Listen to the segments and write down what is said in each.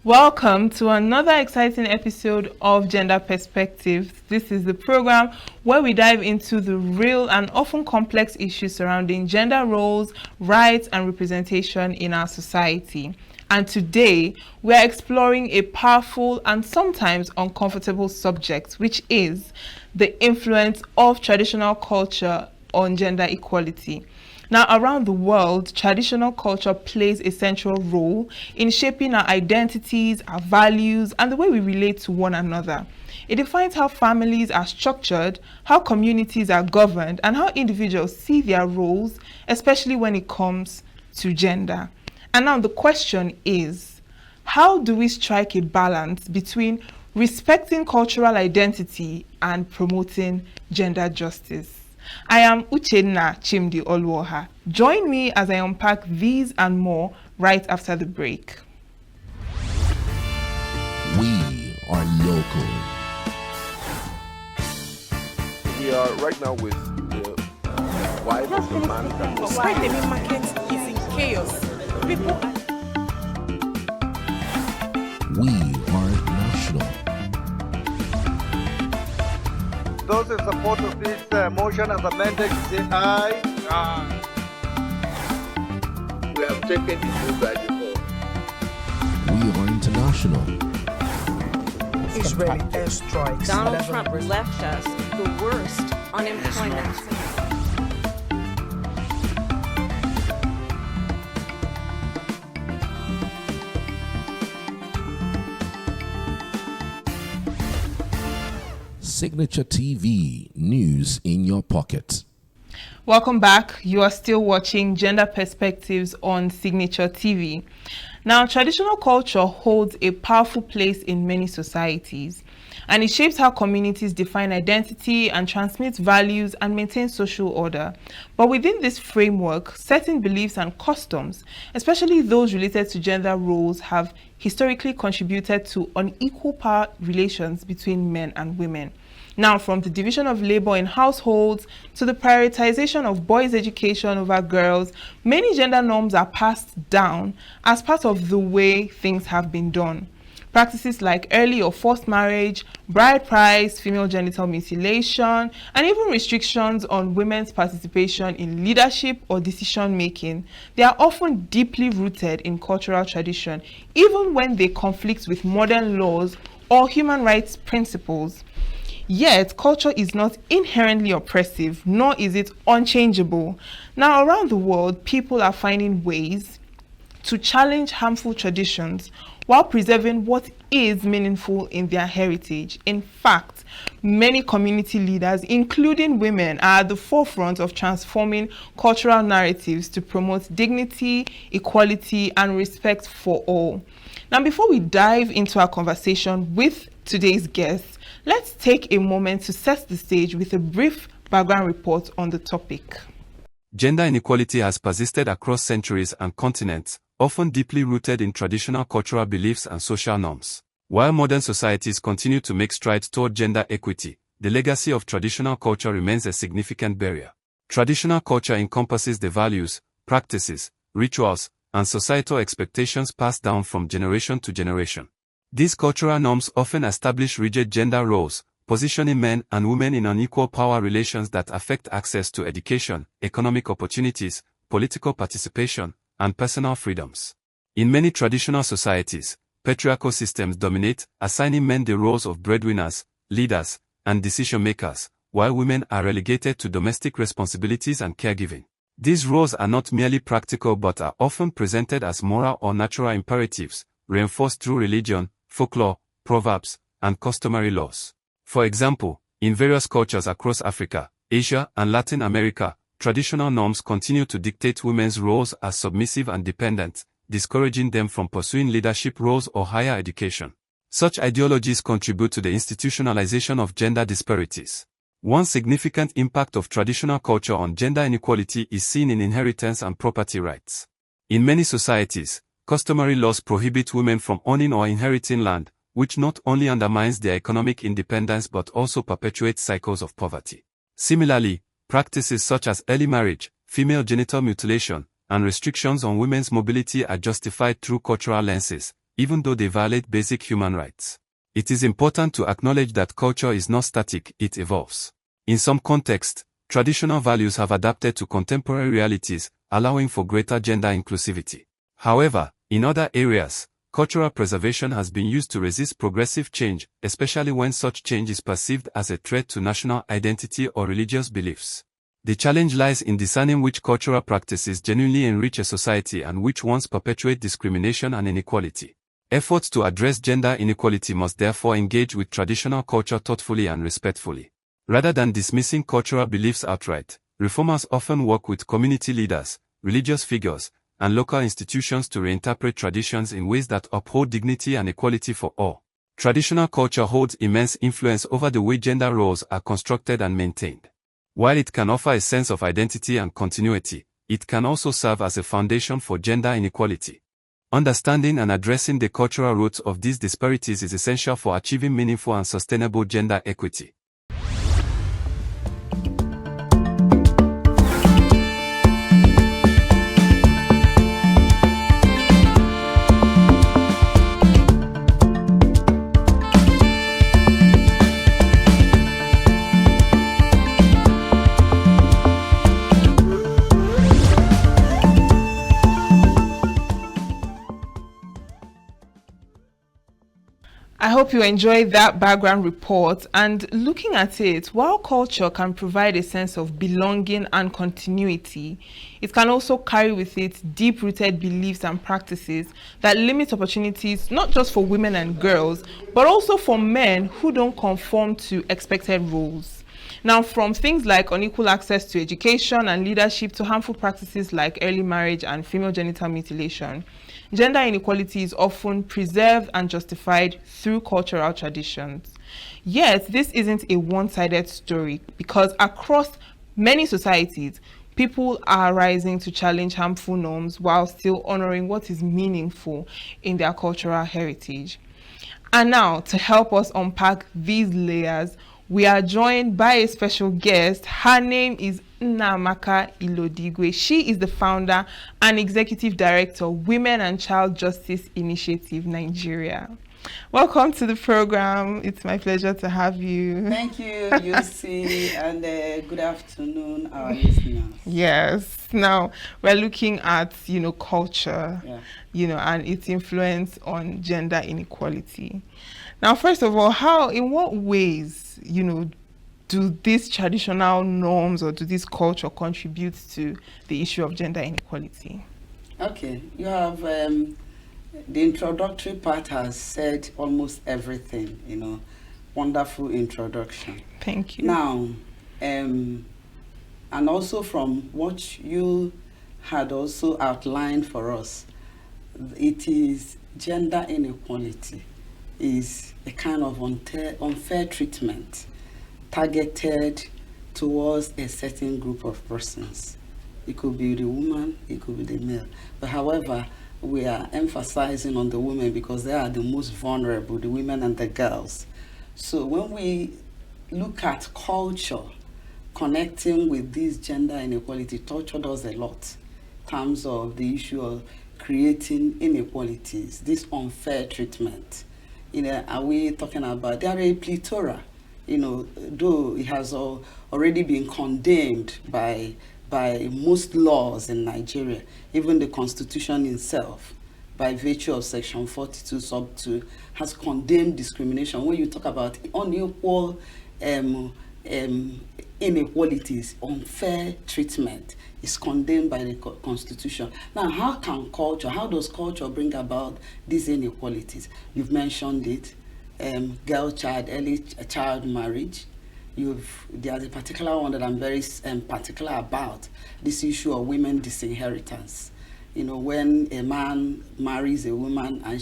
Welcome to another exciting episode of Gender Perspectives. This is the program where we dive into the real and often complex issues surrounding gender roles, rights, and representation in our society. And today, we are exploring a powerful and sometimes uncomfortable subject, which is the influence of traditional culture on gender equality. Now, around the world, traditional culture plays a central role in shaping our identities, our values, and the way we relate to one another. It defines how families are structured, how communities are governed, and how individuals see their roles, especially when it comes to gender. And now the question is, how do we strike a balance between respecting cultural identity and promoting gender justice? I am Uchenna Chimdi Olwoha. Join me as I unpack these and more right after the break. We are local. We are right now with the wife of the man that was Why the main market is in chaos. People We are national. Those in support of this motion as amended, say aye. we have taken the vote by default. We are international. Israeli airstrikes. Donald Trump left us the worst unemployment. Signature TV, news in your pocket. Welcome back. You are still watching Gender Perspectives on Signature TV. Now, traditional culture holds a powerful place in many societies, and it shapes how communities define identity and transmit values and maintain social order. But within this framework, certain beliefs and customs, especially those related to gender roles, have historically contributed to unequal power relations between men and women. Now, from the division of labor in households to the prioritization of boys' education over girls, many gender norms are passed down as part of the way things have been done. Practices like early or forced marriage, bride price, female genital mutilation, and even restrictions on women's participation in leadership or decision making, they are often deeply rooted in cultural tradition, even when they conflict with modern laws or human rights principles. Yet, culture is not inherently oppressive, nor is it unchangeable. Now, around the world, people are finding ways to challenge harmful traditions while preserving what is meaningful in their heritage. In fact, many community leaders, including women, are at the forefront of transforming cultural narratives to promote dignity, equality, and respect for all. Now, before we dive into our conversation with today's guests, let's take a moment to set the stage with a brief background report on the topic. Gender inequality has persisted across centuries and continents, often deeply rooted in traditional cultural beliefs and social norms. While modern societies continue to make strides toward gender equity, the legacy of traditional culture remains a significant barrier. Traditional culture encompasses the values, practices, rituals, and societal expectations passed down from generation to generation. These cultural norms often establish rigid gender roles, positioning men and women in unequal power relations that affect access to education, economic opportunities, political participation, and personal freedoms. In many traditional societies, patriarchal systems dominate, assigning men the roles of breadwinners, leaders, and decision-makers, while women are relegated to domestic responsibilities and caregiving. These roles are not merely practical but are often presented as moral or natural imperatives, reinforced through religion, folklore, proverbs, and customary laws. For example, in various cultures across Africa, Asia, and Latin America, traditional norms continue to dictate women's roles as submissive and dependent, discouraging them from pursuing leadership roles or higher education. Such ideologies contribute to the institutionalization of gender disparities. One significant impact of traditional culture on gender inequality is seen in inheritance and property rights. In many societies, customary laws prohibit women from owning or inheriting land, which not only undermines their economic independence but also perpetuates cycles of poverty. Similarly, practices such as early marriage, female genital mutilation, and restrictions on women's mobility are justified through cultural lenses, even though they violate basic human rights. It is important to acknowledge that culture is not static, it evolves. In some contexts, traditional values have adapted to contemporary realities, allowing for greater gender inclusivity. However, in other areas, cultural preservation has been used to resist progressive change, especially when such change is perceived as a threat to national identity or religious beliefs. The challenge lies in discerning which cultural practices genuinely enrich a society and which ones perpetuate discrimination and inequality. Efforts to address gender inequality must therefore engage with traditional culture thoughtfully and respectfully. Rather than dismissing cultural beliefs outright, reformers often work with community leaders, religious figures, and local institutions to reinterpret traditions in ways that uphold dignity and equality for all. Traditional culture holds immense influence over the way gender roles are constructed and maintained. While it can offer a sense of identity and continuity, it can also serve as a foundation for gender inequality. Understanding and addressing the cultural roots of these disparities is essential for achieving meaningful and sustainable gender equity. I hope you enjoyed that background report. And looking at it, while culture can provide a sense of belonging and continuity, it can also carry with it deep-rooted beliefs and practices that limit opportunities not just for women and girls, but also for men who don't conform to expected roles. Now, from things like unequal access to education and leadership to harmful practices like early marriage and female genital mutilation, gender inequality is often preserved and justified through cultural traditions. Yet, this isn't a one-sided story, because across many societies, people are rising to challenge harmful norms while still honoring what is meaningful in their cultural heritage. And now, to help us unpack these layers, we are joined by a special guest. Her name is Nnamaka Ilodigwe. She is the founder and executive director, Women and Child Justice Initiative, Nigeria. Welcome to the program. It's my pleasure to have you. Thank you, Lucy, and good afternoon, our listeners. Yes. Now, we're looking at, culture, and its influence on gender inequality. Now, first of all, in what ways, do these traditional norms or do this culture contribute to the issue of gender inequality? Okay, you have the introductory part has said almost everything, wonderful introduction. Thank you. Now, and also from what you had also outlined for us, it is gender inequality is a kind of unfair treatment targeted towards a certain group of persons. It could be the woman, it could be the male. But however, we are emphasizing on the women because they are the most vulnerable, the women and the girls. So when we look at culture connecting with this gender inequality, culture does a lot in terms of the issue of creating inequalities, this unfair treatment. Are we talking about, there are a plethora, though it has already been condemned by most laws in Nigeria, even the Constitution itself, by virtue of Section 42 sub 2, has condemned discrimination. When you talk about unequal inequalities, unfair treatment is condemned by the Constitution. Now, how does culture bring about these inequalities? You've mentioned it, early child marriage. There's a particular one that I'm very particular about, this issue of women disinheritance. When a man marries a woman and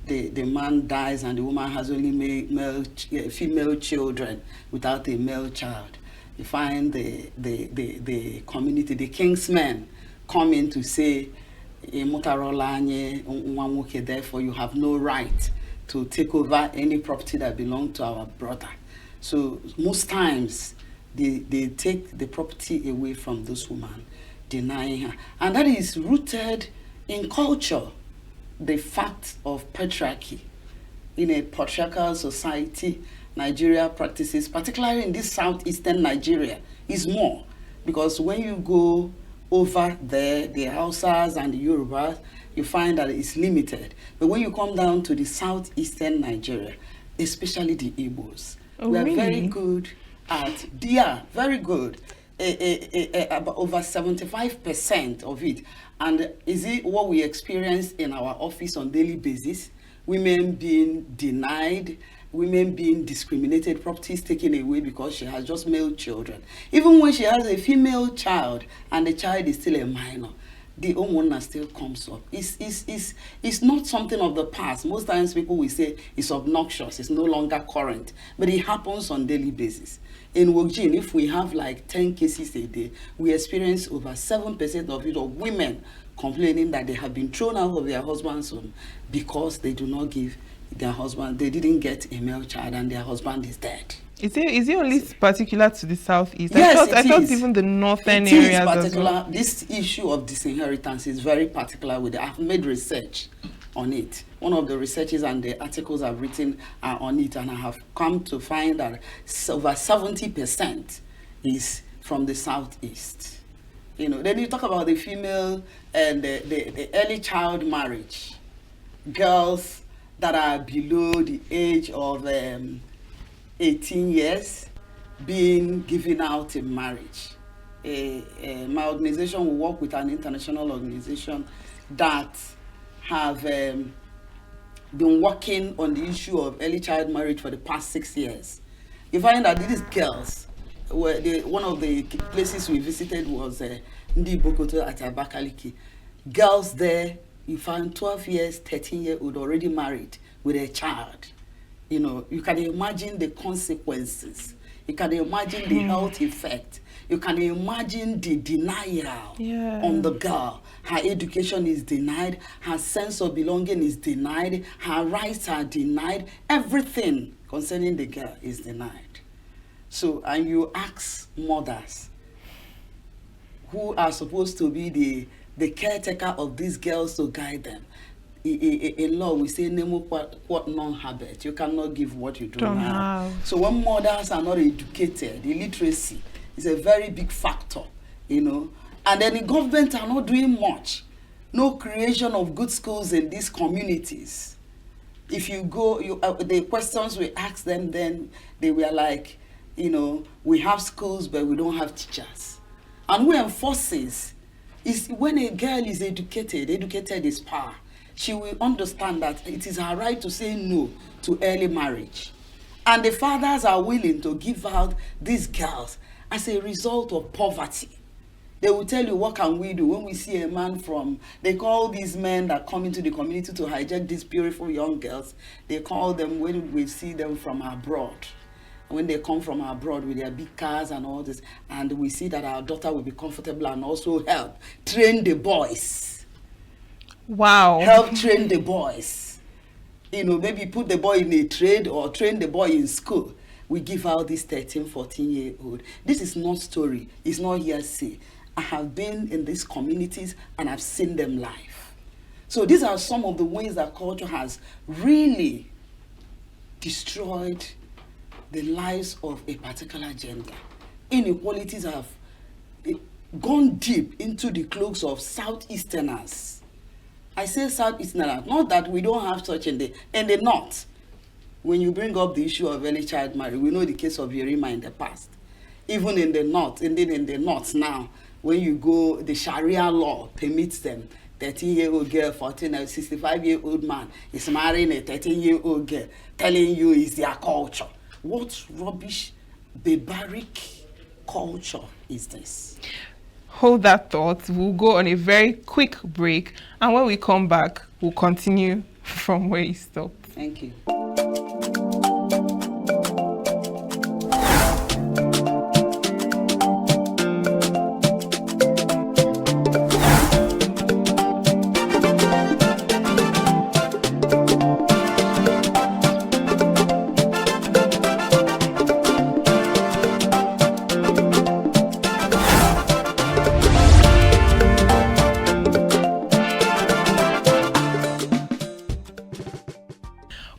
the man dies and the woman has only female children without a male child, you find the community, the kingsmen, come in to say, therefore you have no right to take over any property that belongs to our brother. So most times they take the property away from this woman, denying her. And that is rooted in culture. the fact of patriarchy. In a patriarchal society, Nigeria practices, particularly in this southeastern Nigeria, is more. Because when you go over there, the Hausas and the Yorubas, you find that it's limited. But when you come down to the southeastern Nigeria, especially the Igbos, we are very good at, very good. About over 75% of it. And is it what we experience in our office on daily basis? Women being denied, women being discriminated, properties taken away because she has just male children. Even when she has a female child and the child is still a minor, the homeowner still comes up. It's not something of the past. Most times people will say it's obnoxious, it's no longer current, but it happens on daily basis. In Wogjin, if we have like 10 cases a day, we experience over 7% of it of women complaining that they have been thrown out of their husband's home because they do not give their husband, they didn't get a male child and their husband is dead. Is it only particular to the southeast? Yes, I thought even the northern areas as well. This issue of disinheritance is very particular with it. I've made research on it. One of the researches and the articles I've written are on it, and I have come to find that over 70% is from the southeast. You know, then you talk about the female and the early child marriage. Girls that are below the age of 18 years being given out in marriage. My organization will work with an international organization that have been working on the issue of early child marriage for the past 6 years. You find that these girls, one of the places we visited was Ndi Bokoto at Abakaliki. Girls there, you find 12 years, 13-year-old already married with a child. You know, you can imagine the consequences. You can imagine the health effect. You can imagine the denial on the girl. Her education is denied. Her sense of belonging is denied. Her rights are denied. Everything concerning the girl is denied. So, and you ask mothers who are supposed to be the caretaker of these girls to guide them. In law, we say, name what non-habit. You cannot give what you don't have. So when mothers are not educated, illiteracy is a very big factor, you know. And then the government are not doing much. No creation of good schools in these communities. If you go, the questions we ask them, then they were like, you know, we have schools, but we don't have teachers. And who enforces is when a girl is educated is power. She will understand that it is her right to say no to early marriage. And the fathers are willing to give out these girls as a result of poverty. They will tell you, what can we do when we see a man from, they call these men that come into the community to hijack these beautiful young girls, they call them when we see them from abroad. When they come from abroad with their big cars and all this, and we see that our daughter will be comfortable and also help train the boys. Wow. Help train the boys. You know, maybe put the boy in a trade or train the boy in school. We give out this 13, 14-year-old. This is not story. It's not hearsay. I have been in these communities and I've seen them live. So these are some of the ways that culture has really destroyed the lives of a particular gender. Inequalities have gone deep into the cloaks of Southeasterners. I say Southeasterners, not that we don't have such in the North. When you bring up the issue of early child marriage, we know the case of Yerima in the past. Even in the North, indeed in the North now, when you go, the Sharia law permits them. 13-year-old girl, 14, 65-year-old man is marrying a 13-year-old girl, telling you it's their culture. What rubbish, barbaric culture is this? Hold that thought. We'll go on a very quick break, and when we come back, we'll continue from where you stopped. Thank you.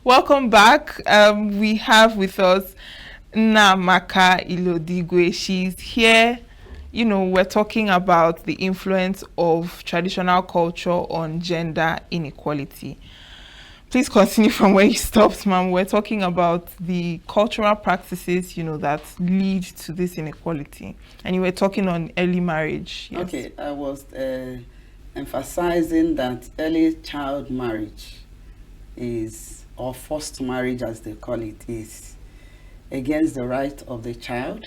Welcome back. We have with us Namaka Ilodigwe. She's here. You know, we're talking about the influence of traditional culture on gender inequality. Please continue from where you stopped, ma'am. We're talking about the cultural practices, you know, that lead to this inequality. And you were talking on early marriage. Yes. Okay, I was emphasizing that early child marriage is, or forced marriage as they call it, is against the right of the child.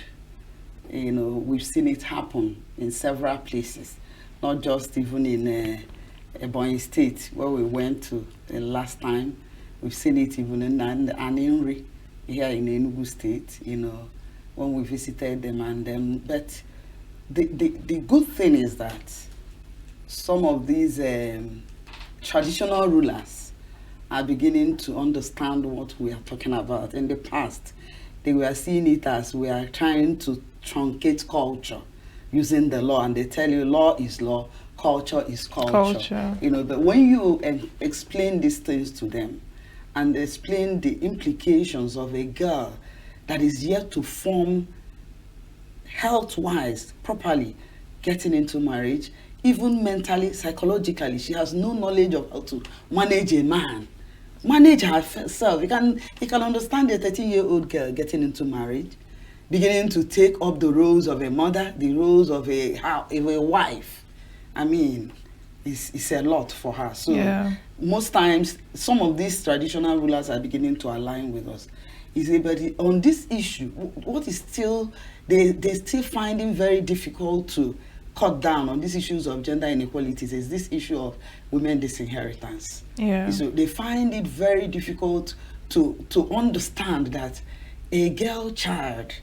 You know, we've seen it happen in several places, not just even in Ebonyi State, where we went to the last time. We've seen it even in Aninri, here in Enugu State, you know, when we visited them. And but the good thing is that some of these traditional rulers are beginning to understand what we are talking about. In the past, they were seeing it as we are trying to truncate culture using the law, and they tell you law is law, culture is culture. You know, but when you explain these things to them and explain the implications of a girl that is yet to form health-wise properly, getting into marriage, even mentally, psychologically, she has no knowledge of how to manage a man, manage herself. You can understand a 13-year-old girl getting into marriage, beginning to take up the roles of a mother, the roles of a wife. I mean, it's a lot for her. So yeah. Most times, some of these traditional rulers are beginning to align with us. But on this issue, what is still, they still finding very difficult to cut down on these issues of gender inequalities is this issue of women disinheritance. Yeah. So they find it very difficult to understand that a girl child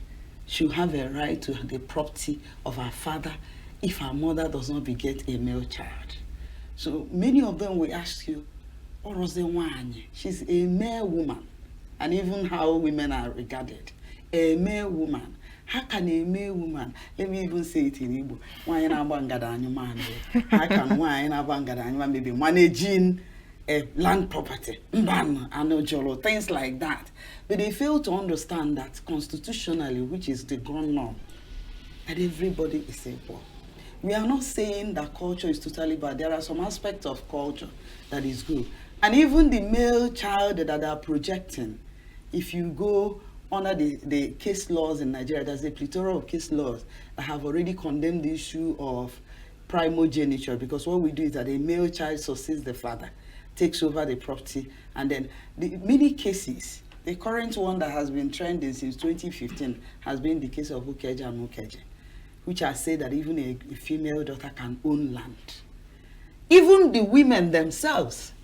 should have a right to the property of her father if her mother does not beget a male child. So many of them will ask you, what was the one? She's a male woman, and even how women are regarded. A male woman. How can a male woman, let me even say it in Igbo, how can maybe managing land property, things like that. But they fail to understand that constitutionally, which is the ground norm, that everybody is equal. We are not saying that culture is totally bad. There are some aspects of culture that is good. And even the male child that are projecting, if you go under the case laws in Nigeria, there's a plethora of case laws that have already condemned the issue of primogeniture, because what we do is that a male child succeeds the father, takes over the property, and then many cases, the current one that has been trending since 2015 has been the case of Ukeje and Ukeje, which has said that even a female daughter can own land. Even the women themselves,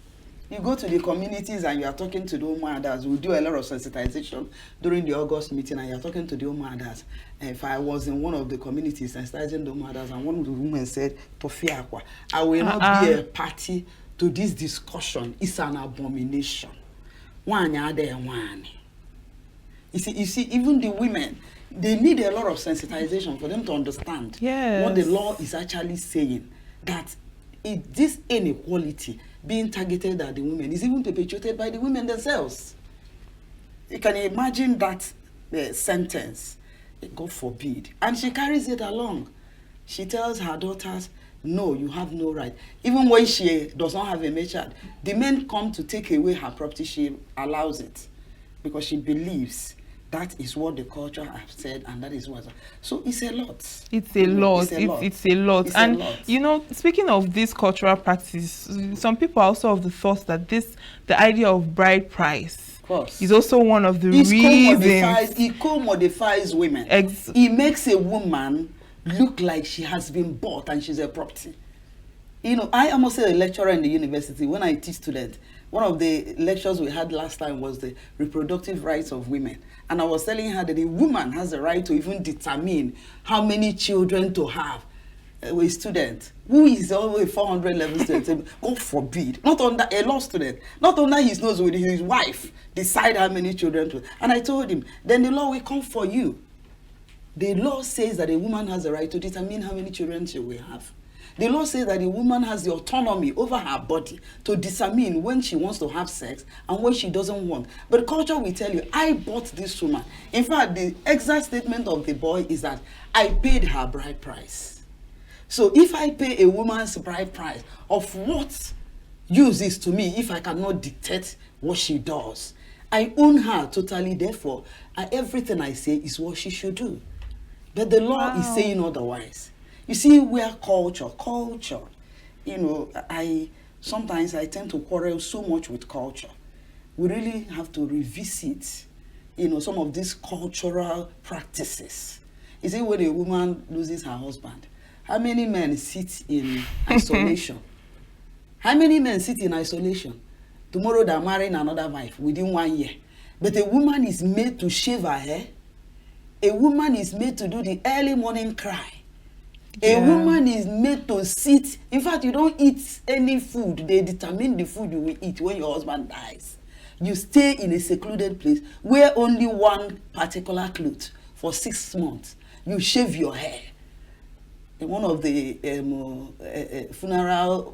you go to the communities and you are talking to the Omoadas. We do a lot of sensitization during the August meeting, and you are talking to the Omoadas. If I was in one of the communities and started the Omoadas, and one of the women said, Tofiakwa, I will not be a party to this discussion. It's an abomination. You see, even the women, they need a lot of sensitization for them to understand what the law is actually saying. That this inequality being targeted at the women is even perpetuated by the women themselves. You can imagine that sentence, God forbid, and she carries it along. She tells her daughters, no, you have no right. Even when she does not have a male child, the men come to take away her property, she allows it, because she believes that is what the culture has said, and that is what. So it's a lot. It's a lot. It's a lot. And you know, speaking of this cultural practice, some people are also of the thought that the idea of bride price is also one of the reasons. It commodifies women. It makes a woman look like she has been bought and she's a property. You know, I am also a lecturer in the university. When I teach students, one of the lectures we had last time was the reproductive rights of women. And I was telling her that a woman has the right to even determine how many children to have. A student who is always 400 level student, God forbid, not under a law student, not under his nose with his wife, decide how many children to. And I told him, then the law will come for you. The law says that a woman has the right to determine how many children she will have. The law says that the woman has the autonomy over her body to determine when she wants to have sex and when she doesn't want. But culture will tell you, I bought this woman. In fact, the exact statement of the boy is that I paid her bride price. So if I pay a woman's bride price, of what use is to me if I cannot dictate what she does? I own her totally, therefore, everything I say is what she should do. But the law is saying otherwise. You see, we are culture, you know, sometimes I tend to quarrel so much with culture. We really have to revisit, you know, some of these cultural practices. You see, when a woman loses her husband, how many men sit in isolation? How many men sit in isolation? Tomorrow they're marrying another wife within 1 year. But a woman is made to shave her hair. A woman is made to do the early morning cry. A woman is made to sit. In fact, you don't eat any food. They determine the food you will eat when your husband dies. You stay in a secluded place, wear only one particular cloth for 6 months. You shave your hair. In one of the funeral,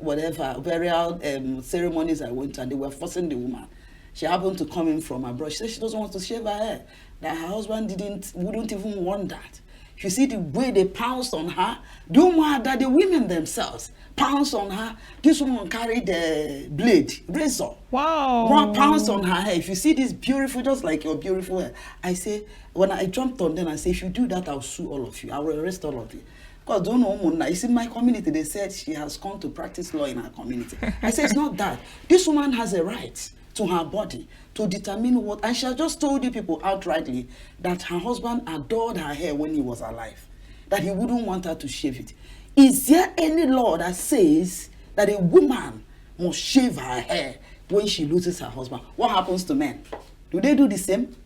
burial ceremonies I went to, and they were forcing the woman. She happened to come in from abroad. She said she doesn't want to shave her hair. That her husband wouldn't even want that. You see the way they pounced on her. Don't mind that the women themselves pounced on her. This woman carried the blade, razor. Wow. One pounced on her hair. If you see this beautiful, just like your beautiful hair, I say, when I jumped on them, I say, if you do that, I'll sue all of you. I will arrest all of you. Because don't know, you see, my community, they said she has come to practice law in her community. I say, it's not that. This woman has a right to her body to determine what, and she has just told you people outrightly that her husband adored her hair when he was alive, that he wouldn't want her to shave it. Is there any law that says that a woman must shave her hair when she loses her husband? What happens to men? Do they do the same?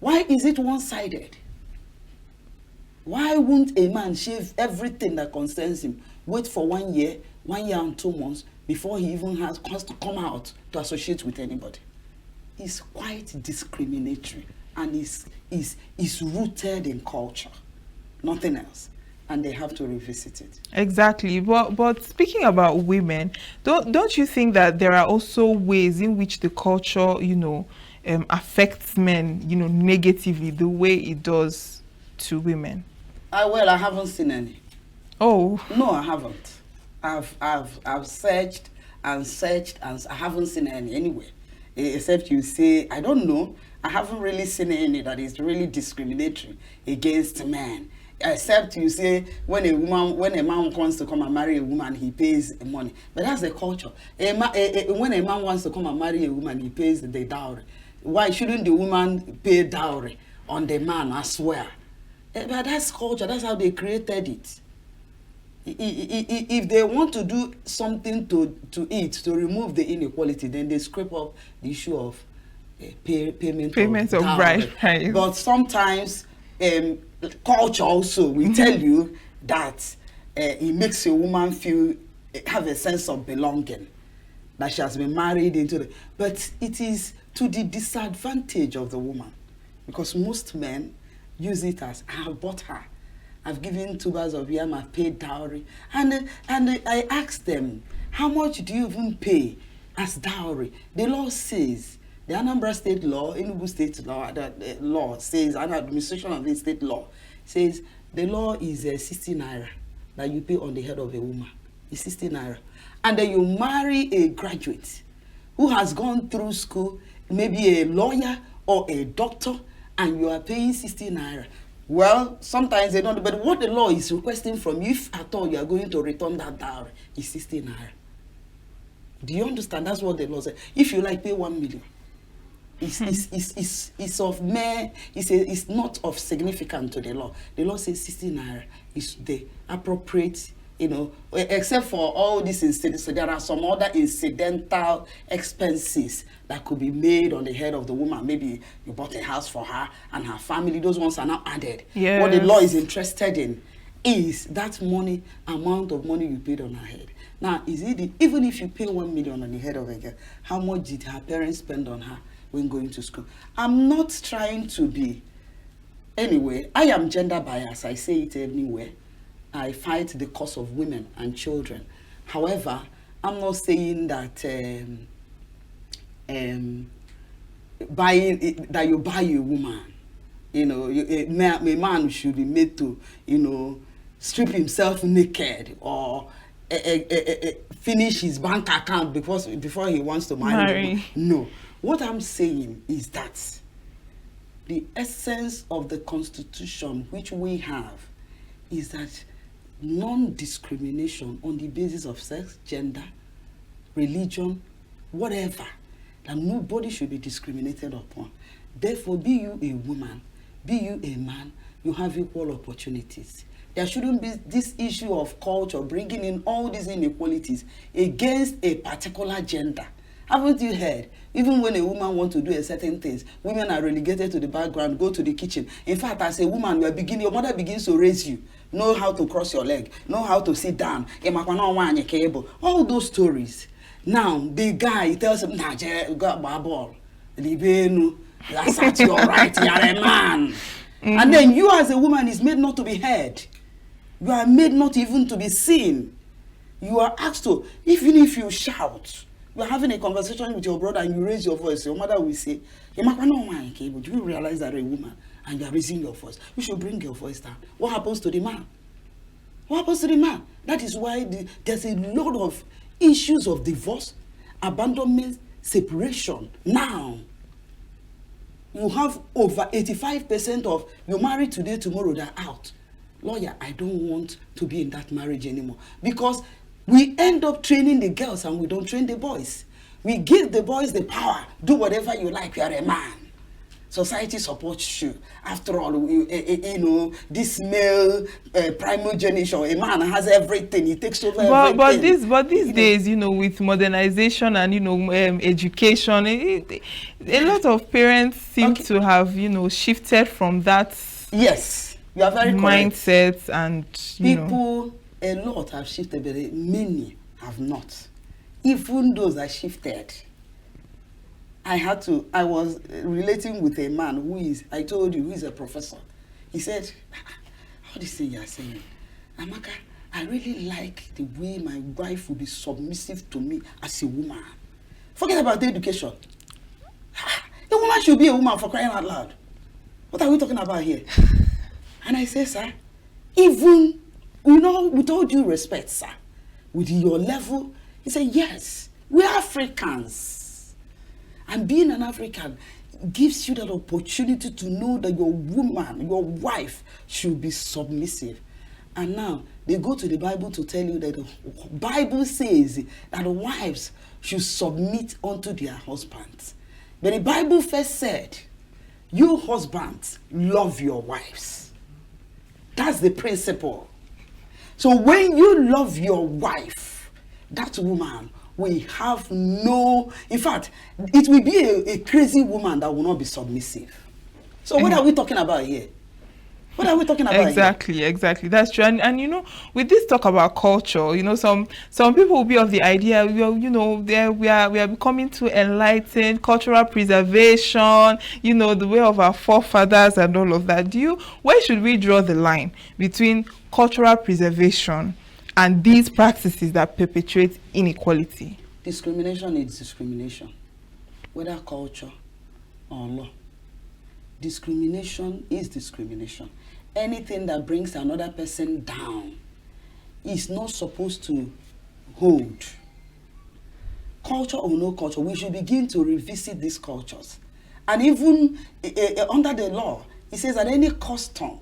Why is it one-sided? Why won't a man shave everything that concerns him, wait for 1 year, 1 year and 2 months before he even has to come out to associate with anybody? It's quite discriminatory and is rooted in culture, nothing else, and they have to revisit it. Exactly. But speaking about women, don't you think that there are also ways in which the culture, you know, affects men, you know, negatively the way it does to women? Well, I haven't seen any. Oh. No, I haven't. I've searched and I haven't seen any anywhere. Except you say, I don't know. I haven't really seen any that is really discriminatory against men. Except you say when a man wants to come and marry a woman, he pays money. But that's the culture. When a man wants to come and marry a woman, he pays the dowry. Why shouldn't the woman pay dowry on the man as well? But that's culture. That's how they created it. If they want to do something to it, to remove the inequality, then they scrape up the issue of payment of bride price. But sometimes culture also will tell you that it makes a woman have a sense of belonging, that she has been married into the, but it is to the disadvantage of the woman, because most men use it as, I have bought her, I've given 2 bags of yam, I've paid dowry. And I asked them, how much do you even pay as dowry? The law says, the Anambra state law, Enugu state law, the law says, an administration of the state law says, the law is 60 naira that you pay on the head of a woman. It's 60 naira. And then you marry a graduate who has gone through school, maybe a lawyer or a doctor, and you are paying 60 naira. Well, sometimes they don't, but what the law is requesting from you, if at all you are going to return that dowry, is 60 naira. Do you understand? That's what the law says. If you like, pay 1 million. It's of mere, it's not of significance to the law. The law says 60 naira is the appropriate, you know, except for all these incidents. So there are some other incidental expenses that could be made on the head of the woman. Maybe you bought a house for her and her family. Those ones are now added. Yes. What the law is interested in is that money, amount of money you paid on her head. Now, even if you pay 1 million on the head of a girl, how much did her parents spend on her when going to school? I'm not trying to be, anyway, I am gender biased. I say it anywhere. I fight the cause of women and children. However, I'm not saying that that you buy a woman. You know, a man should be made to, you know, strip himself naked or finish his bank account before he wants to marry. No. What I'm saying is that the essence of the Constitution which we have is that non-discrimination on the basis of sex, gender, religion, whatever, that nobody should be discriminated upon. Therefore, be you a woman, be you a man, you have equal opportunities. There shouldn't be this issue of culture bringing in all these inequalities against a particular gender. Haven't you heard? Even when a woman wants to do a certain things, women are relegated to the background, go to the kitchen. In fact, as a woman, your mother begins to raise you, know how to cross your leg, know how to sit down. All those stories. Now, the guy tells him, nah, you got my ball. That's at your right, you're a man. And then you as a woman is made not to be heard. You are made not even to be seen. You are asked to, even if you shout, you are having a conversation with your brother and you raise your voice, your mother will say, do you realize that you're a woman and you are raising your voice? You should bring your voice down. What happens to the man? What happens to the man? That is why there's a lot of issues of divorce, abandonment, separation. Now, you have over 85% of you married today, tomorrow they're out. Lawyer, I don't want to be in that marriage anymore. Because we end up training the girls and we don't train the boys. We give the boys the power. Do whatever you like, you are a man. Society supports you. After all, you know, this male primogeniture, a man has everything. He takes over everything. But these days, you know, with modernization and, you know, education, a lot of parents seem to have, you know, shifted from that. Yes. You are very mindset correct. And people, a lot have shifted, but many have not. Even those that shifted, I was relating with a man who is, I told you, who is a professor. He said, how do you say you are saying? Amaka, I really like the way my wife will be submissive to me as a woman. Forget about the education. A woman should be a woman, for crying out loud. What are we talking about here? And I say, sir, even, you know, with all due respect, sir, with your level, he said, yes, we're Africans. And being an African gives you that opportunity to know that your woman, your wife, should be submissive. And now, they go to the Bible to tell you that the Bible says that wives should submit unto their husbands. But the Bible first said, you husbands, love your wives. That's the principle. So when you love your wife, that woman will have no, in fact, it will be a crazy woman that will not be submissive. So what are we talking about here? What are we talking about? Exactly. That's true. And you know, with this talk about culture, you know, some people will be of the idea, you know, we are becoming too enlightened, cultural preservation, you know, the way of our forefathers and all of that. Where should we draw the line between cultural preservation and these practices that perpetuate inequality? Discrimination is discrimination, whether culture or law. Discrimination is discrimination. Anything that brings another person down is not supposed to hold. Culture or no culture, we should begin to revisit these cultures. And even under the law, it says that any custom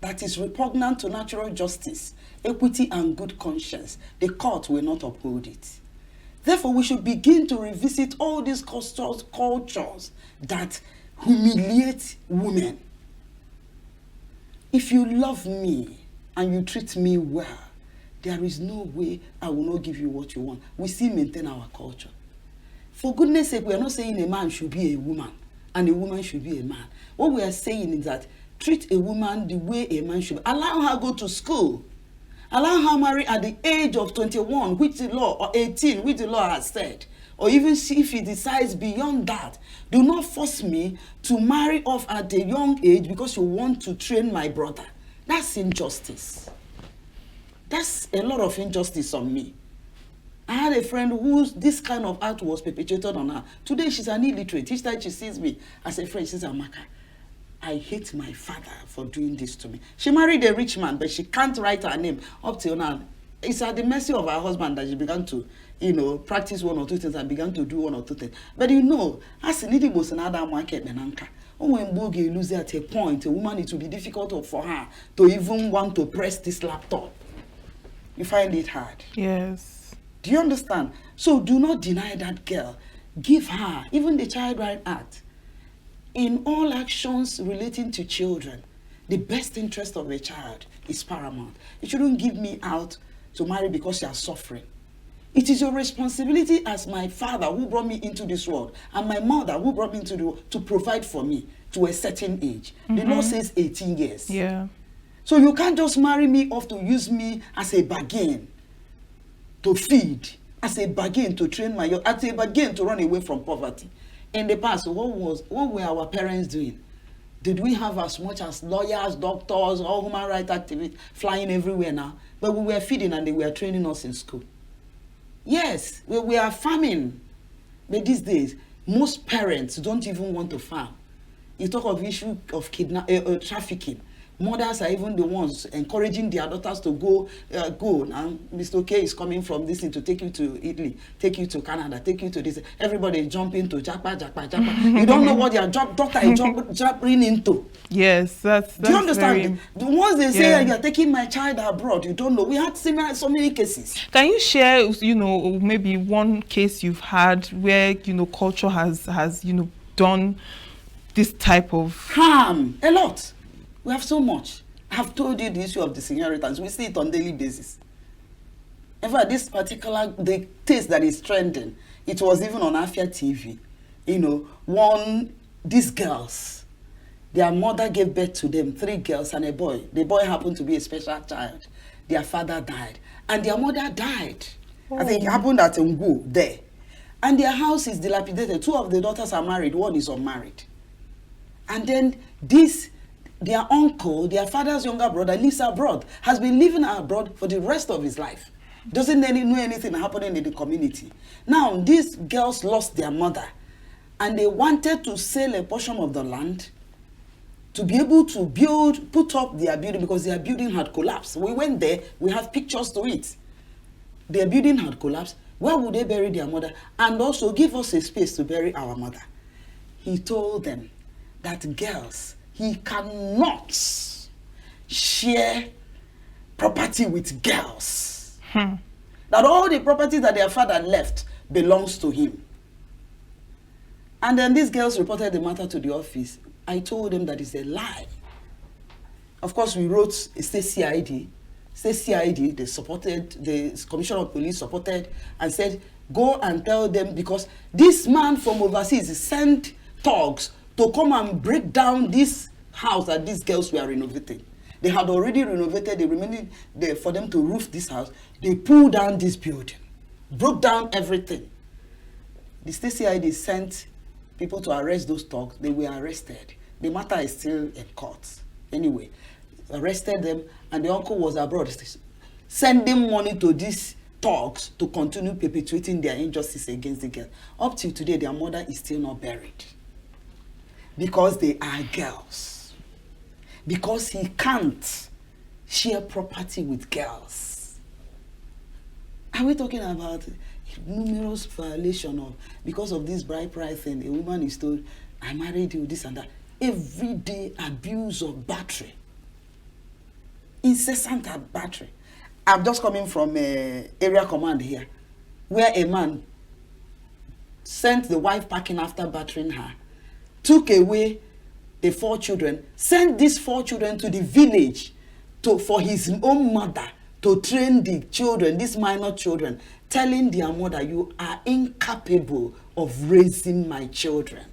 that is repugnant to natural justice, equity, and good conscience, the court will not uphold it. Therefore, we should begin to revisit all these cultures that humiliate women. If you love me and you treat me well, there is no way I will not give you what you want. We still maintain our culture. For goodness sake, we are not saying a man should be a woman and a woman should be a man. What we are saying is that treat a woman the way a man should. Allow her go to school. Allow her marry at the age of 21, which the law, or 18, which the law has said. Or even if he decides beyond that, do not force me to marry off at a young age because you want to train my brother. That's injustice. That's a lot of injustice on me. I had a friend whose this kind of act was perpetrated on her. Today she's an illiterate. Each time she sees me as a friend, she says, Amaka, I hate my father for doing this to me. She married a rich man, but she can't write her name up till now. It's at the mercy of her husband that she began to, practice one or two things and began to do one or two things. But as an idiot was another market, when Bogi loses at a point, a woman, it will be difficult for her to even want to press this laptop. You find it hard. Yes. Do you understand? So do not deny that girl. Give her, even the Child Right Act, in all actions relating to children, the best interest of the child is paramount. You shouldn't give me out to marry because you are suffering. It is your responsibility as my father who brought me into this world and my mother who brought me into the world to provide for me to a certain age. The law says 18 years. Yeah. So you can't just marry me off to use me as a bargain to feed, as a bargain to train as a bargain to run away from poverty. In the past, what were our parents doing? Did we have as much as lawyers, doctors, or human rights activists flying everywhere now? But we were feeding and they were training us in school. Yes, we are farming. But these days, most parents don't even want to farm. You talk of issue of trafficking. Mothers are even the ones encouraging their daughters to go. Now, Mr. K is coming from this thing to take you to Italy, take you to Canada, take you to this. Everybody is jumping to japa. You don't know what your daughter is jumping into. Yes, that's Do you understand? The ones they say Yeah. you are taking my child abroad, you don't know. We had so many cases. Can you share, maybe one case you've had where, culture has done this type of Harm, a lot. We have so much. I've told you the issue of disinheritance. We see it on daily basis. In fact, the taste that is trending, it was even on Afia TV. These girls, their mother gave birth to them, 3 girls and a boy. The boy happened to be a special child. Their father died. And their mother died. I think it happened at Ngu there. And their house is dilapidated. 2 of the daughters are married, 1 is unmarried. And then their uncle, their father's younger brother, lives abroad, has been living abroad for the rest of his life. Doesn't know anything happening in the community. Now, these girls lost their mother, and they wanted to sell a portion of the land to be able to put up their building, because their building had collapsed. We went there, we have pictures to it. Their building had collapsed. Where would they bury their mother? And also give us a space to bury our mother. He told them that girls, he cannot share property with girls. That all the property that their father left belongs to him. And then these girls reported the matter to the office. I told them that it's a lie. Of course, we wrote State CID. State CID, the Commissioner of Police supported and said, go and tell them, because this man from overseas sent thugs to come and break down this house that these girls were renovating. They had already renovated, they remaining there for them to roof this house. They pulled down this building, broke down everything. The state CID sent people to arrest those thugs. They were arrested. The matter is still in court. Anyway, arrested them, and the uncle was abroad, sending money to these thugs to continue perpetuating their injustice against the girl. Up till today, their mother is still not buried. Because they are girls. Because he can't share property with girls. Are we talking about numerous violations of, because of this bride price thing, a woman is told, I married you, this and that. Everyday abuse of battery. Incessant battery. I'm just coming from area command here, where a man sent the wife packing after battering her, took away the 4 children, sent these 4 children to the village for his own mother to train the children, these minor children, telling their mother, you are incapable of raising my children,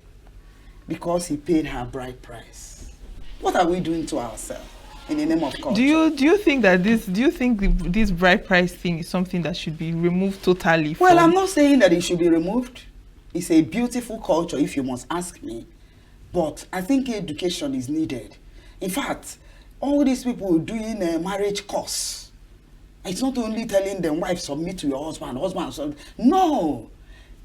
because he paid her bride price. What are we doing to ourselves in the name of culture? Do you think that this bride price thing is something that should be removed totally? Well, I'm not saying that it should be removed. It's a beautiful culture, if you must ask me. But I think education is needed. In fact, all these people doing a marriage course, It's not only telling them, wife, submit to your husband, husband, submit. No.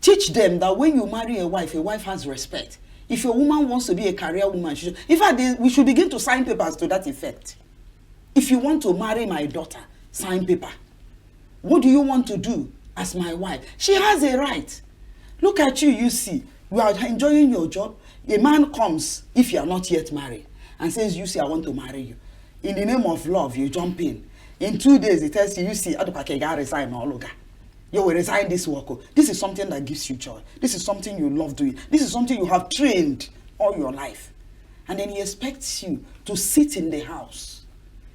Teach them that when you marry a wife has respect. If your woman wants to be a career woman, in fact, we should begin to sign papers to that effect. If you want to marry my daughter, sign paper. What do you want to do as my wife? She has a right. Look at you, you see. You are enjoying your job. A man comes, if you are not yet married, and says, you see, I want to marry you. In the name of love, you jump in. In 2 days, he tells you, you see, resign all over. You will resign this work. This is something that gives you joy. This is something you love doing. This is something you have trained all your life. And then he expects you to sit in the house.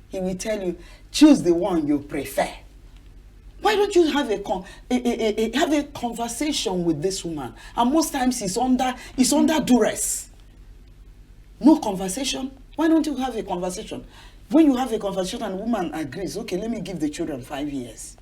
He will tell you, choose the one you prefer. Why don't you have a conversation with this woman? And most times it's under duress. No conversation. Why don't you have a conversation? When you have a conversation and the woman agrees, okay, let me give the children 5 years.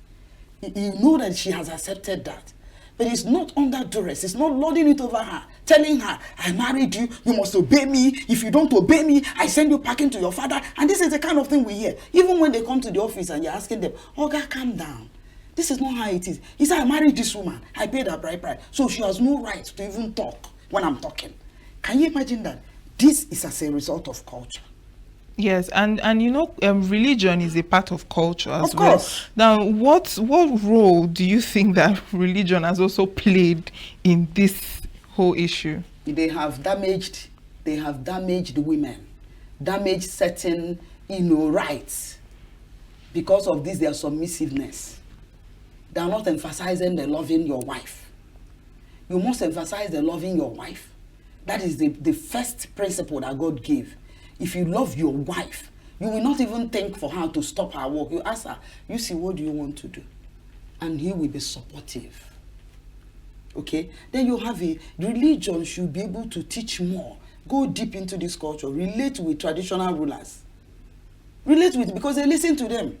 You know that she has accepted that. But it's not under duress. It's not lording it over her, telling her, I married you, you must obey me. If you don't obey me, I send you packing to your father. And this is the kind of thing we hear. Even when they come to the office and you're asking them, oh God, calm down. This is not how it is. He said, I married this woman. I paid her bride price. So she has no right to even talk when I'm talking. Can you imagine that? This is as a result of culture. Yes, and religion is a part of culture as of well. Course. Now, what role do you think that religion has also played in this whole issue? They have damaged women, damaged certain, rights. Because of this, their submissiveness. They are not emphasizing the loving your wife. You must emphasize the loving your wife. That is the first principle that God gave. If you love your wife, you will not even think for her to stop her work. You ask her, you see, what do you want to do? And he will be supportive. Okay? Then you have religion should be able to teach more. Go deep into this culture. Relate with traditional rulers. Because they listen to them.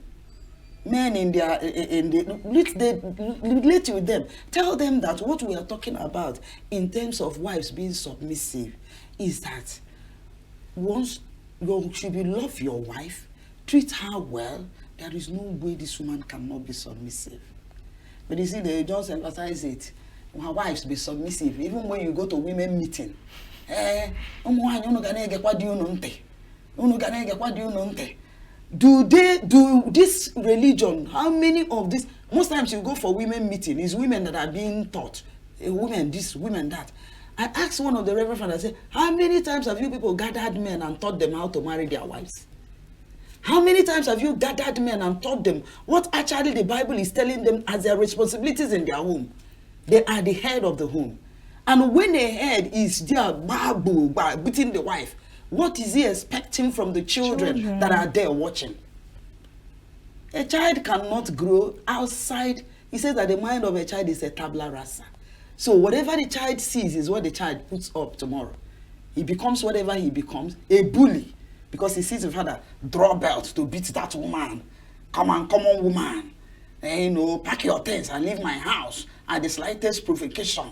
Men relate with them. Tell them that what we are talking about in terms of wives being submissive is that once you should love your wife, treat her well, there is no way this woman cannot be submissive. But you see, they just emphasize it. Her wives be submissive. Even when you go to women meeting, do this religion? How many of this? Most times you go for women meeting, it's women that are being taught, women this, women that. I asked one of the reverend fathers, I said, how many times have you people gathered men and taught them how to marry their wives? How many times have you gathered men and taught them what actually the Bible is telling them as their responsibilities in their home? They are the head of the home. And when the head is there beating the wife, what is he expecting from the children that are there watching? A child cannot grow outside. He says that the mind of a child is a tabula rasa. So whatever the child sees is what the child puts up tomorrow. He becomes whatever he becomes, a bully, because he sees his father draw belt to beat that woman. Come on, woman. Pack your things and leave my house at the slightest provocation.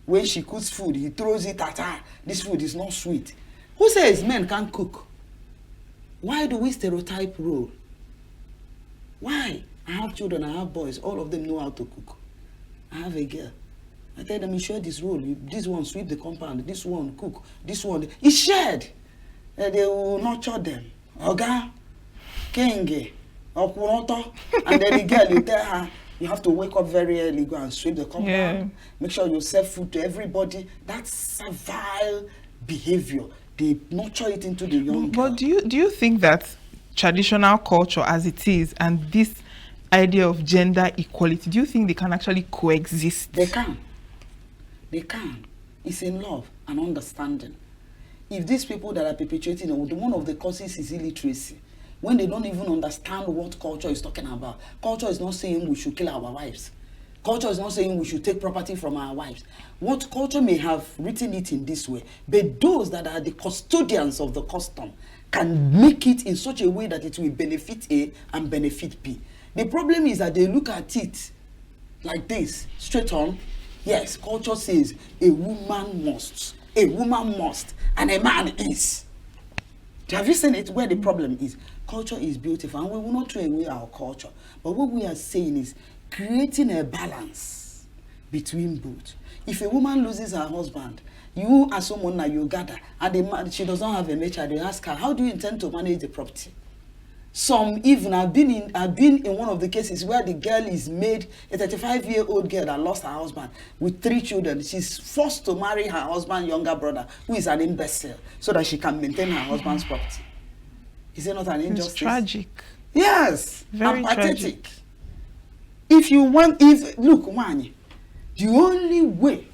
When she cooks food, he throws it at her. This food is not sweet. Who says men can't cook? Why do we stereotype role? Why? I have children, I have boys, all of them know how to cook. I have a girl. I tell them, you share this role. This one sweep the compound, this one cook, this one. It's shared. They will nurture them. Oga, Kenge, Okunoto. And then the girl, you tell her, you have to wake up very early, go and sweep the compound. Yeah. Make sure you serve food to everybody. That's servile behavior. They nurture it into the young girl. But do you think that traditional culture as it is and this idea of gender equality, do you think they can actually coexist? They can. They can. It's in love and understanding. If these people that are perpetuating, one of the causes is illiteracy. When they don't even understand what culture is talking about. Culture is not saying we should kill our wives. Culture is not saying we should take property from our wives. What culture may have written it in this way, but those that are the custodians of the custom can make it in such a way that it will benefit A and benefit B. The problem is that they look at it like this, straight on. Yes, culture says a woman must, and a man is. Have you seen it where the problem is? Culture is beautiful, and we will not throw away our culture. But what we are saying is creating a balance between both. If a woman loses her husband, you as someone that you gather, and the man, she does not have a nature, they ask her, how do you intend to manage the property? Some even have been in one of the cases where the girl is made, a 35-year-old girl that lost her husband with 3 children. She's forced to marry her husband's younger brother, who is an imbecile, so that she can maintain her husband's property. Is it not an injustice? It's tragic. Yes, Very and pathetic. tragic. If you want, look, Wani, the only way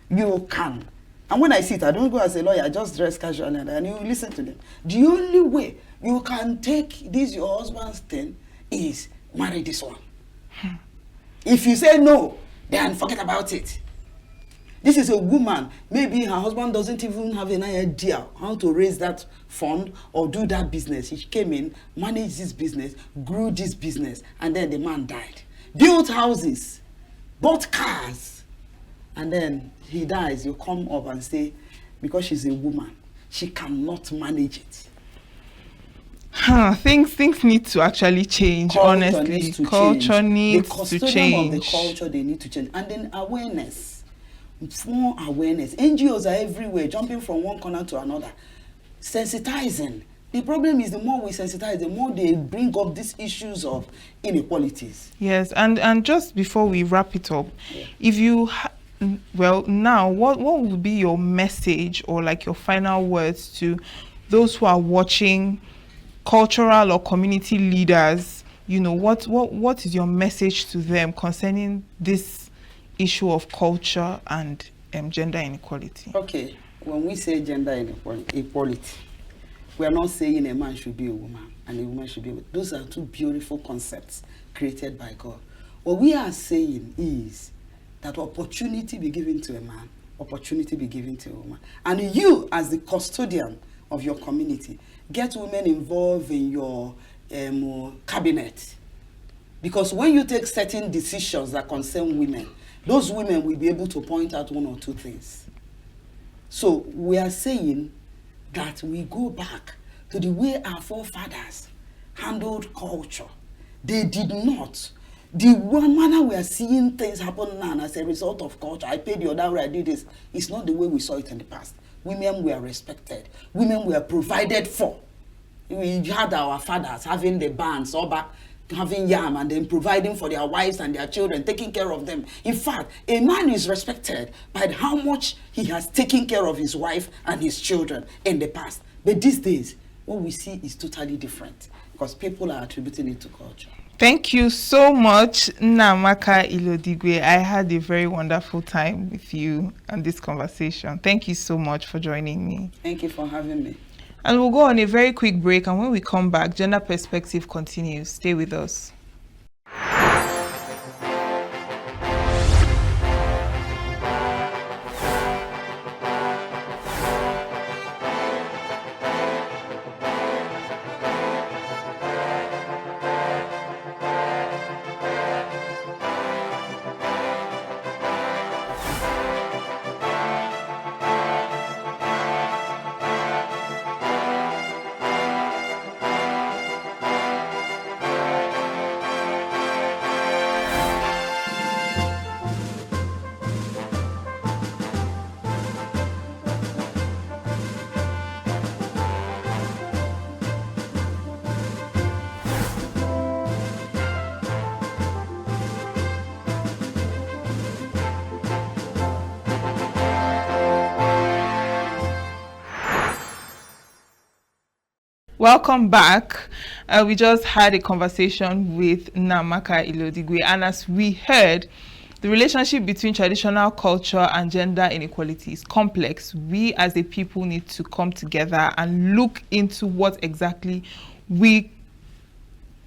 you can, and when I sit, I don't go as a lawyer, I just dress casually and you listen to them. The only way you can take this your husband's thing is marry this one. If you say no, then forget about it. This is a woman, maybe her husband doesn't even have an idea how to raise that fund or do that business. He came in, managed this business, grew this business, and then the man died. Built houses, bought cars, and then he dies. You come up and say, because she's a woman, she cannot manage it. Things need to actually change. Culture honestly, needs to culture change. needs The to custodian change. of the culture, they need to change. And then awareness, more awareness. NGOs are everywhere, jumping from one corner to another, sensitizing. The problem is the more we sensitize, the more they bring up these issues of inequalities. Yes, and just before we wrap it up, if you now what would be your message or like your final words to those who are watching, cultural or community leaders? You know, what is your message to them concerning this issue of culture and gender inequality? Okay, when we say gender equality, we are not saying a man should be a woman and a woman should be a woman. Those are two beautiful concepts created by God. What we are saying is that opportunity be given to a man, opportunity be given to a woman. And you, as the custodian of your community, get women involved in your cabinet. Because when you take certain decisions that concern women, those women will be able to point out 1 or 2 things. So we are saying that we go back to the way our forefathers handled culture. They did not. The one manner we are seeing things happen now as a result of culture, I paid the other way, I did this, it's not the way we saw it in the past. Women were respected. Women were provided for. We had our fathers having the bands, having yam, and then providing for their wives and their children, taking care of them. In fact, a man is respected by how much he has taken care of his wife and his children in the past. But these days, what we see is totally different because people are attributing it to culture. Thank you so much, Namaka Ilodigwe. I had a very wonderful time with you and this conversation. Thank you so much for joining me. Thank you for having me. And we'll go on a very quick break, and when we come back, Gender Perspective continues. Stay with us. Welcome back. We just had a conversation with Namaka Ilodigwe, and as we heard, the relationship between traditional culture and gender inequality is complex. We as a people need to come together and look into what exactly we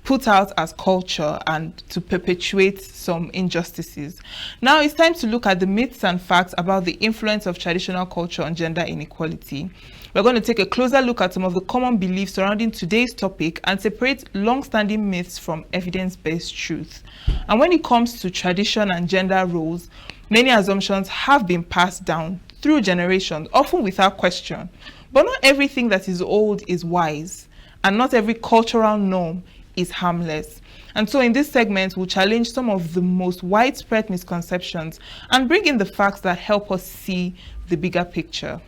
put out as culture and to perpetuate some injustices. Now it's time to look at the myths and facts about the influence of traditional culture on gender inequality. We're going to take a closer look at some of the common beliefs surrounding today's topic and separate long-standing myths from evidence-based truth. And when it comes to tradition and gender roles, many assumptions have been passed down through generations, often without question. But not everything that is old is wise. and not every cultural norm is harmless. And so in this segment, we'll challenge some of the most widespread misconceptions and bring in the facts that help us see the bigger picture.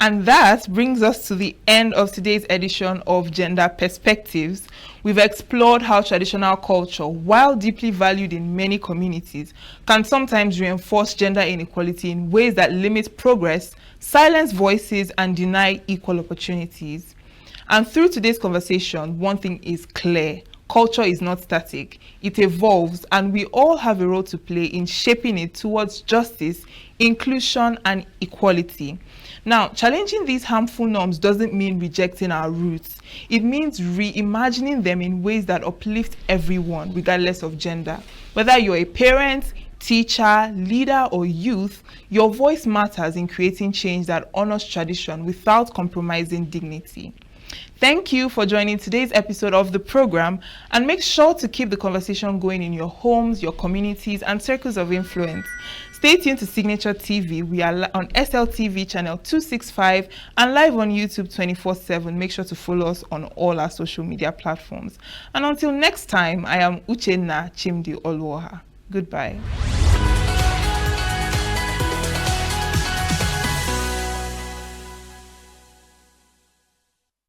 And that brings us to the end of today's edition of Gender Perspectives. We've explored how traditional culture, while deeply valued in many communities, can sometimes reinforce gender inequality in ways that limit progress, silence voices, and deny equal opportunities. And through today's conversation, one thing is clear. Culture is not static. It evolves, and we all have a role to play in shaping it towards justice, inclusion, and equality. Now, challenging these harmful norms doesn't mean rejecting our roots. It means reimagining them in ways that uplift everyone, regardless of gender. Whether you're a parent, teacher, leader, or youth, your voice matters in creating change that honors tradition without compromising dignity. Thank you for joining today's episode of the program, and make sure to keep the conversation going in your homes, your communities, and circles of influence. Stay tuned to Signature TV. We are on SLTV channel 265 and live on YouTube 24/7. Make sure to follow us on all our social media platforms. And until next time, I am Uchenna Chimdi Oluoha. Goodbye.